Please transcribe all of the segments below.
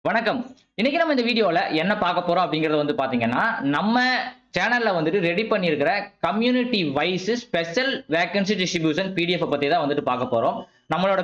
வணக்கம். இன்னைக்கு நம்ம இந்த வீடியோல என்ன பார்க்க போறோம் அப்படிங்கிறது வந்து பார்த்தீங்கன்னா, நம்ம சேனல்ல வந்துட்டு ரெடி பண்ணியிருக்கிற community wise special vacancy distribution PDF பத்தி தான் வந்துட்டு பார்க்க போறோம். நம்மளோட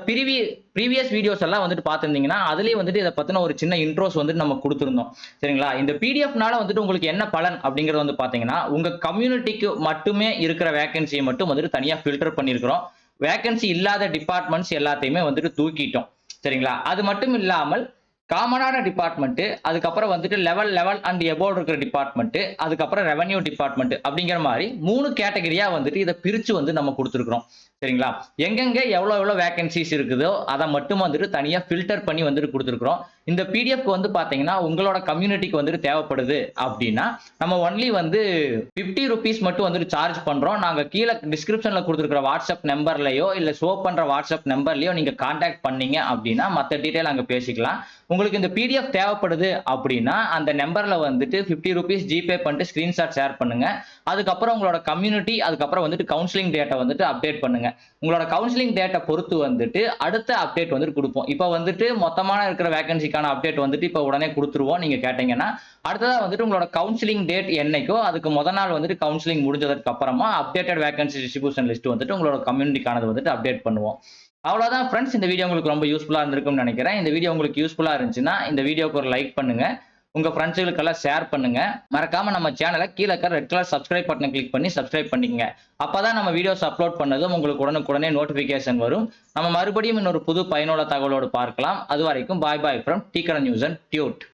ப்ரீவியஸ் வீடியோஸ் எல்லாம் வந்துட்டு பார்த்திருந்தீங்கன்னா, அதிலேயே வந்துட்டு இத பத்தின ஒரு சின்ன இன்ட்ரோஸ் வந்துட்டு நம்ம குடுத்திருந்தோம். சரிங்களா? இந்த பிடிஎஃப்னால வந்துட்டு உங்களுக்கு என்ன பலன் அப்படிங்கிறது வந்து பார்த்தீங்கன்னா, உங்க கம்யூனிட்டிக்கு மட்டுமே இருக்கிற வேக்கன்சிய மட்டும் வந்துட்டு தனியா ஃபில்டர் பண்ணியிருக்கிறோம். வேக்கன்சி இல்லாத டிபார்ட்மெண்ட்ஸ் எல்லாத்தையுமே வந்துட்டு தூக்கிட்டோம். சரிங்களா? அது மட்டும் இல்லாமல் காமனான டிபார்ட்மெண்ட், அதுக்கப்புறம் வந்துட்டு லெவல் அண்ட் எபோவ் இருக்கிற டிபார்ட்மெண்ட், அதுக்கப்புறம் ரெவென்யூ டிபார்ட்மெண்ட் அப்படிங்கிற மாரி 3 கேட்டகரியா வந்துட்டு இத பிரிச்சு வந்து நம்ம குடுத்திருக்கிறோம். சரிங்களா? எங்கெங்க எவ்வளவு வேக்கன்சிஸ் இருக்குதோ, அத மட்டும் வந்துட்டு தனியா ஃபில்டர் பண்ணி வந்துட்டு குடுத்திருக்கிறோம். இந்த பிடிஎஃப்க்கு வந்து பாத்தீங்கன்னா, உங்களோட கம்யூனிட்டிக்கு வந்துட்டு தேவைப்படுது அப்படின்னா, நம்ம ஒன்லி வந்து ₹50 மட்டும் வந்துட்டு சார்ஜ் பண்றோம். நாங்க கீழ டிஸ்கிரிப்ஷன்ல குடுத்திருக்கிற வாட்ஸ்அப் நம்பர்லயோ, இல்ல ஷோ பண்ற வாட்ஸ்அப் நம்பர்லயோ நீங்க கான்டாக்ட் பண்ணீங்க அப்படின்னா, மத்த டீடைல் அங்க பேசிக்கலாம். உங்களுக்கு இந்த பிடிஎஃப் தேவைப்படுது அப்படின்னா, அந்த நம்பர்ல வந்துட்டு ₹50 ஜிபே பண்ணிட்டு ஸ்கிரீன்ஷாட் ஷேர் பண்ணுங்க. அதுக்கப்புறம் உங்களோட கம்யூனிட்டி, அதுக்கப்புறம் வந்துட்டு கவுன்சிலிங் டேட்ட வந்துட்டு அப்டேட் பண்ணுங்க. உங்களோட கவுன்சிலிங் டேட்ட பொறுத்து வந்துட்டு அடுத்த அப்டேட் வந்துட்டு குடுப்போம். இப்ப வந்துட்டு மொத்தமான இருக்கிற வேக்கன்சிக்கான அப்டேட் வந்துட்டு இப்ப உடனே குடுத்துருவோம் நீங்க கேட்டீங்கன்னா. அடுத்ததா வந்துட்டு உங்களோட கவுன்சிலிங் டேட் என்னைக்கோ அதுக்கு மொத நாள் வந்துட்டு கவுன்சிலிங் முடிஞ்சதுக்கு அப்புறமா அப்டேட்டட் வேக்கன்சி டிஸ்ட்ரிபியூஷன் லிஸ்ட் வந்துட்டு உங்களோட கம்யூனிட்டிக்கானது வந்துட்டு அப்டேட் பண்ணுவோம். அவ்வளவுதான் ஃபிரெண்ட்ஸ். இந்த வீடியோ உங்களுக்கு ரொம்ப யூஸ்ஃபுல்லா இருந்திருக்கும்னு நினைக்கிறேன். இந்த வீடியோ உங்களுக்கு யூஸ்ஃபுல்லா இருந்துச்சுன்னா, இந்த வீடியோக்கு ஒரு லைக் பண்ணுங்க. உங்க ஃபிரெண்ட்ஸ்களுக்கெல்லாம் ஷேர் பண்ணுங்க. மறக்காம நம்ம சேனல கீழ இருக்கிற ரெட் கலர் சப்ஸ்கிரைப் பட்டன கிளிக் பண்ணி சப்ஸ்கிரைப் பண்ணிக்கங்க. அப்பதான் நம்ம வீடியோஸ் அப்லோட் பண்ணதும் உங்களுக்கு உடனுக்குடனே நோட்டிபிகேஷன் வரும். நம்ம மறுபடியும் இன்னொரு புது பயனுள்ள தகவலோடு பார்க்கலாம். அதுவரைக்கும் பாய் ஃப்ரம் டீக்கடை நியூஸ் அண்ட் டியூட்.